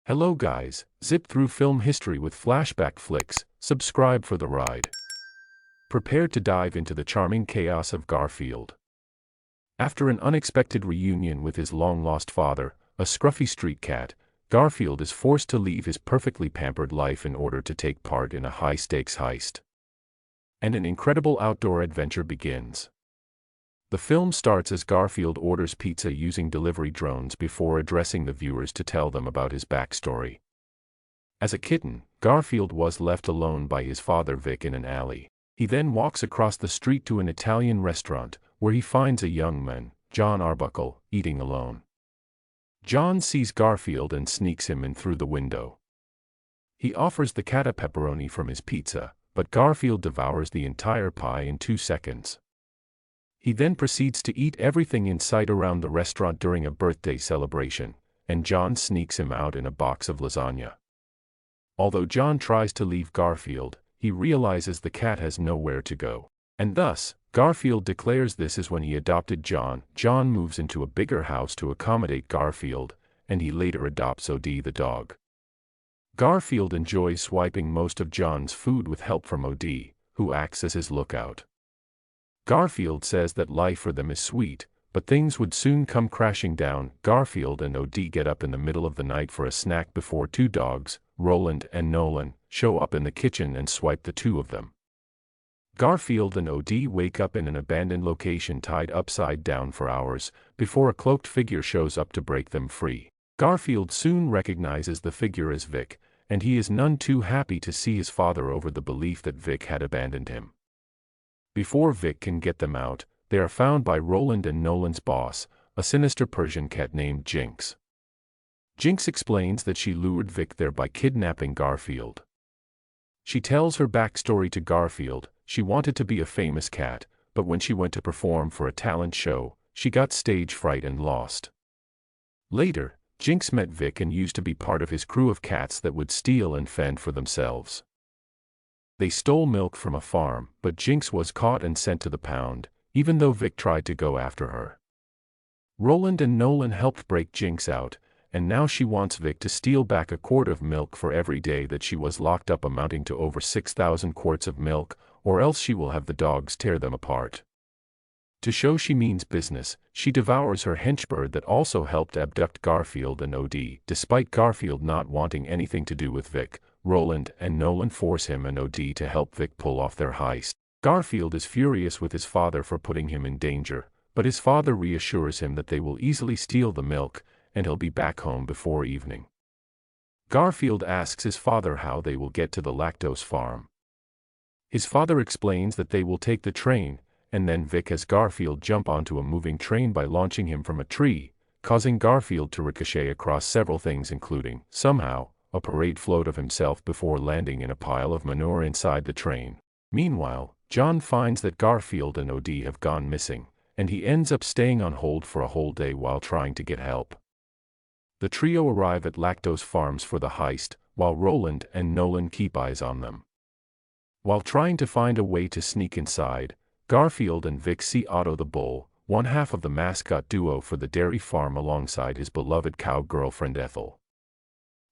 Hello guys, zip through film history with flashback flicks, subscribe for the ride. Prepare to dive into the charming chaos of Garfield. After an unexpected reunion with his long-lost father, a scruffy street cat, Garfield is forced to leave his perfectly pampered life in order to take part in a high-stakes heist. And an incredible outdoor adventure begins. The film starts as Garfield orders pizza using delivery drones before addressing the viewers to tell them about his backstory. As a kitten, Garfield was left alone by his father Vic in an alley. He then walks across the street to an Italian restaurant, where he finds a young man, John Arbuckle, eating alone. John sees Garfield and sneaks him in through the window. He offers the cat a pepperoni from his pizza, but Garfield devours the entire pie in 2 seconds. He then proceeds to eat everything in sight around the restaurant during a birthday celebration, and John sneaks him out in a box of lasagna. Although John tries to leave Garfield, he realizes the cat has nowhere to go. And thus, Garfield declares this is when he adopted John. John moves into a bigger house to accommodate Garfield, and he later adopts Odie the dog. Garfield enjoys swiping most of John's food with help from Odie, who acts as his lookout. Garfield says that life for them is sweet, but things would soon come crashing down. Garfield and Odie get up in the middle of the night for a snack before two dogs, Roland and Nolan, show up in the kitchen and swipe the two of them. Garfield and Odie wake up in an abandoned location tied upside down for hours, before a cloaked figure shows up to break them free. Garfield soon recognizes the figure as Vic, and he is none too happy to see his father over the belief that Vic had abandoned him. Before Vic can get them out, they are found by Roland and Nolan's boss, a sinister Persian cat named Jinx. Jinx explains that she lured Vic there by kidnapping Garfield. She tells her backstory to Garfield. She wanted to be a famous cat, but when she went to perform for a talent show, she got stage fright and lost. Later, Jinx met Vic and used to be part of his crew of cats that would steal and fend for themselves. They stole milk from a farm, but Jinx was caught and sent to the pound, even though Vic tried to go after her. Roland and Nolan helped break Jinx out, and now she wants Vic to steal back a quart of milk for every day that she was locked up, amounting to over 6,000 quarts of milk, or else she will have the dogs tear them apart. To show she means business, she devours her henchbird that also helped abduct Garfield and Odie. Despite Garfield not wanting anything to do with Vic, Roland and Nolan force him and Odie to help Vic pull off their heist. Garfield is furious with his father for putting him in danger, but his father reassures him that they will easily steal the milk, and he'll be back home before evening. Garfield asks his father how they will get to the lactose farm. His father explains that they will take the train, and then Vic has Garfield jump onto a moving train by launching him from a tree, causing Garfield to ricochet across several things, including, somehow, a parade float of himself before landing in a pile of manure inside the train. Meanwhile, John finds that Garfield and Odie have gone missing, and he ends up staying on hold for a whole day while trying to get help. The trio arrive at Lactose Farms for the heist, while Roland and Nolan keep eyes on them. While trying to find a way to sneak inside, Garfield and Vic see Otto the bull, one half of the mascot duo for the dairy farm, alongside his beloved cow girlfriend Ethel.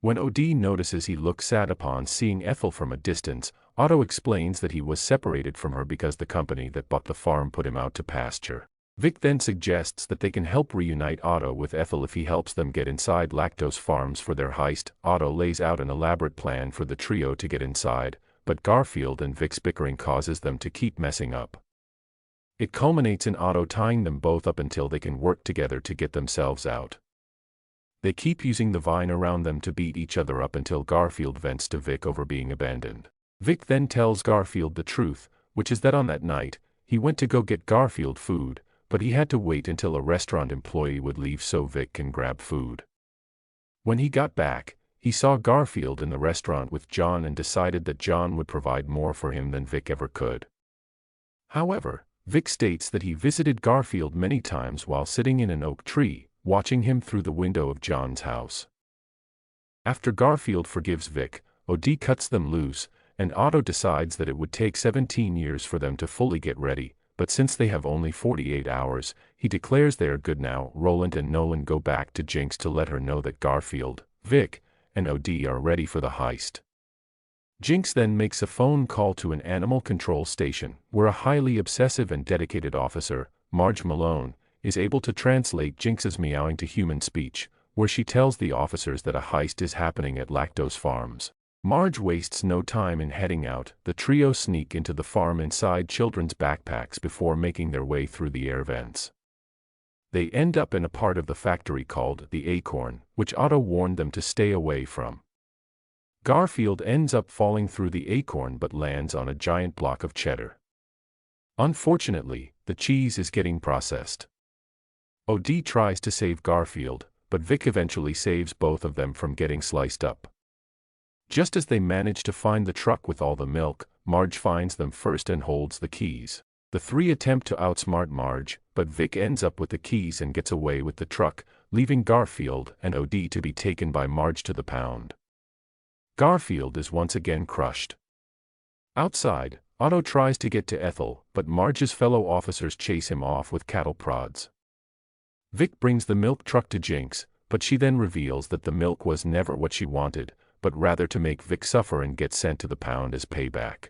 When Odie notices he looks sad upon seeing Ethel from a distance, Otto explains that he was separated from her because the company that bought the farm put him out to pasture. Vic then suggests that they can help reunite Otto with Ethel if he helps them get inside Lactose Farms for their heist. Otto lays out an elaborate plan for the trio to get inside, but Garfield and Vic's bickering causes them to keep messing up. It culminates in Otto tying them both up until they can work together to get themselves out. They keep using the vine around them to beat each other up until Garfield vents to Vic over being abandoned. Vic then tells Garfield the truth, which is that on that night, he went to go get Garfield food, but he had to wait until a restaurant employee would leave so Vic can grab food. When he got back, he saw Garfield in the restaurant with John and decided that John would provide more for him than Vic ever could. However, Vic states that he visited Garfield many times while sitting in an oak tree, watching him through the window of John's house. After Garfield forgives Vic, Odie cuts them loose, and Otto decides that it would take 17 years for them to fully get ready, but since they have only 48 hours, he declares they are good now. Roland and Nolan go back to Jinx to let her know that Garfield, Vic, and OD are ready for the heist. Jinx then makes a phone call to an animal control station, where a highly obsessive and dedicated officer, Marge Malone, is able to translate Jinx's meowing to human speech, where she tells the officers that a heist is happening at Lactose Farms. Marge wastes no time in heading out. The trio sneak into the farm inside children's backpacks before making their way through the air vents. They end up in a part of the factory called the Acorn, which Otto warned them to stay away from. Garfield ends up falling through the acorn but lands on a giant block of cheddar. Unfortunately, the cheese is getting processed. OD tries to save Garfield, but Vic eventually saves both of them from getting sliced up. Just as they manage to find the truck with all the milk, Marge finds them first and holds the keys. The three attempt to outsmart Marge, but Vic ends up with the keys and gets away with the truck, leaving Garfield and OD to be taken by Marge to the pound. Garfield is once again crushed. Outside, Otto tries to get to Ethel, but Marge's fellow officers chase him off with cattle prods. Vic brings the milk truck to Jinx, but she then reveals that the milk was never what she wanted, but rather to make Vic suffer and get sent to the pound as payback.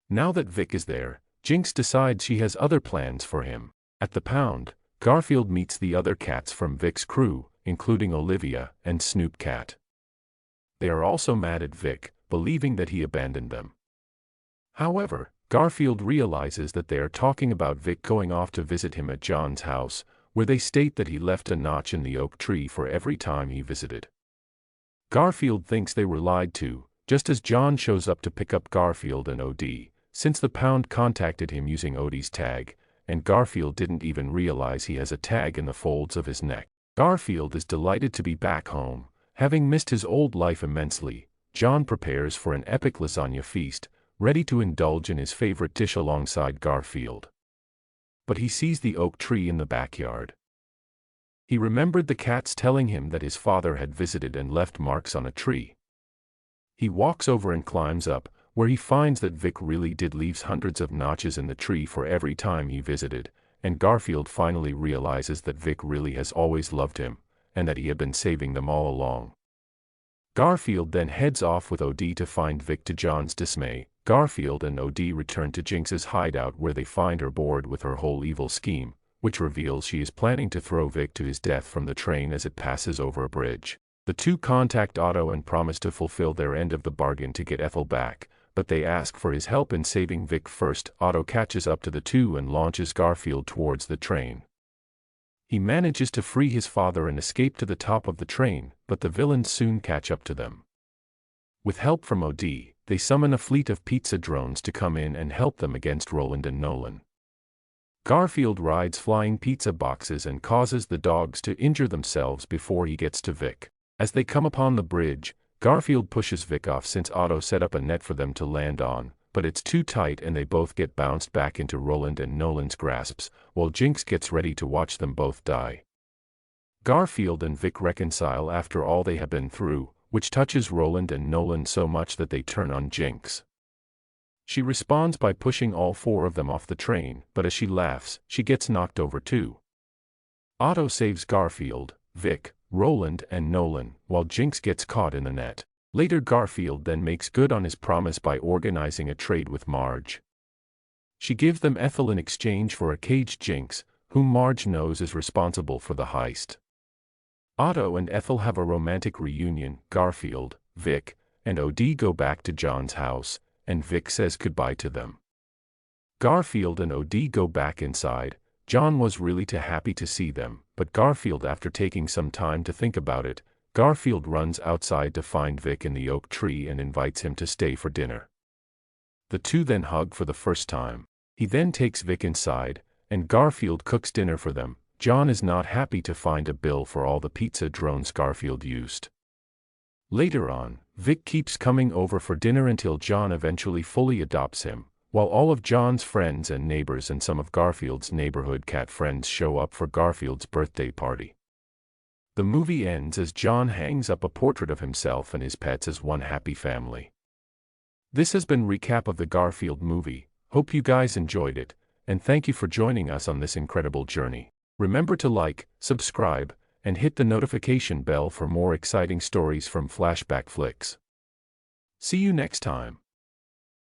Now that Vic is there, Jinx decides she has other plans for him. At the pound, Garfield meets the other cats from Vic's crew, including Olivia and Snoop Cat. They are also mad at Vic, believing that he abandoned them. However, Garfield realizes that they are talking about Vic going off to visit him at John's house, where they state that he left a notch in the oak tree for every time he visited. Garfield thinks they were lied to, just as John shows up to pick up Garfield and OD, since the pound contacted him using OD's tag, and Garfield didn't even realize he has a tag in the folds of his neck. Garfield is delighted to be back home. Having missed his old life immensely, John prepares for an epic lasagna feast, ready to indulge in his favorite dish alongside Garfield. But he sees the oak tree in the backyard. He remembered the cats telling him that his father had visited and left marks on a tree. He walks over and climbs up, where he finds that Vic really did leave hundreds of notches in the tree for every time he visited, and Garfield finally realizes that Vic really has always loved him, and that he had been saving them all along. Garfield then heads off with OD to find Vic. To John's dismay, Garfield and OD return to Jinx's hideout where they find her bored with her whole evil scheme, which reveals she is planning to throw Vic to his death from the train as it passes over a bridge. The two contact Otto and promise to fulfill their end of the bargain to get Ethel back, but they ask for his help in saving Vic first. Otto catches up to the two and launches Garfield towards the train. He manages to free his father and escape to the top of the train, but the villains soon catch up to them. With help from OD, they summon a fleet of pizza drones to come in and help them against Roland and Nolan. Garfield rides flying pizza boxes and causes the dogs to injure themselves before he gets to Vic. As they come upon the bridge, Garfield pushes Vic off since Otto set up a net for them to land on, but it's too tight and they both get bounced back into Roland and Nolan's grasps, while Jinx gets ready to watch them both die. Garfield and Vic reconcile after all they have been through, which touches Roland and Nolan so much that they turn on Jinx. She responds by pushing all four of them off the train, but as she laughs, she gets knocked over too. Otto saves Garfield, Vic, Roland and Nolan, while Jinx gets caught in the net. Later Garfield then makes good on his promise by organizing a trade with Marge. She gives them Ethel in exchange for a caged Jinx, whom Marge knows is responsible for the heist. Otto and Ethel have a romantic reunion. Garfield, Vic, and OD go back to John's house, and Vic says goodbye to them. Garfield and OD go back inside. John was really too happy to see them, but Garfield, after taking some time to think about it, Garfield runs outside to find Vic in the oak tree and invites him to stay for dinner. The two then hug for the first time. He then takes Vic inside, and Garfield cooks dinner for them. John is not happy to find a bill for all the pizza drones Garfield used. Later on, Vic keeps coming over for dinner until John eventually fully adopts him, while all of John's friends and neighbors and some of Garfield's neighborhood cat friends show up for Garfield's birthday party. The movie ends as John hangs up a portrait of himself and his pets as one happy family. This has been recap of the Garfield movie. Hope you guys enjoyed it, and thank you for joining us on this incredible journey. Remember to like, subscribe, and hit the notification bell for more exciting stories from Flashback Flicks. See you next time.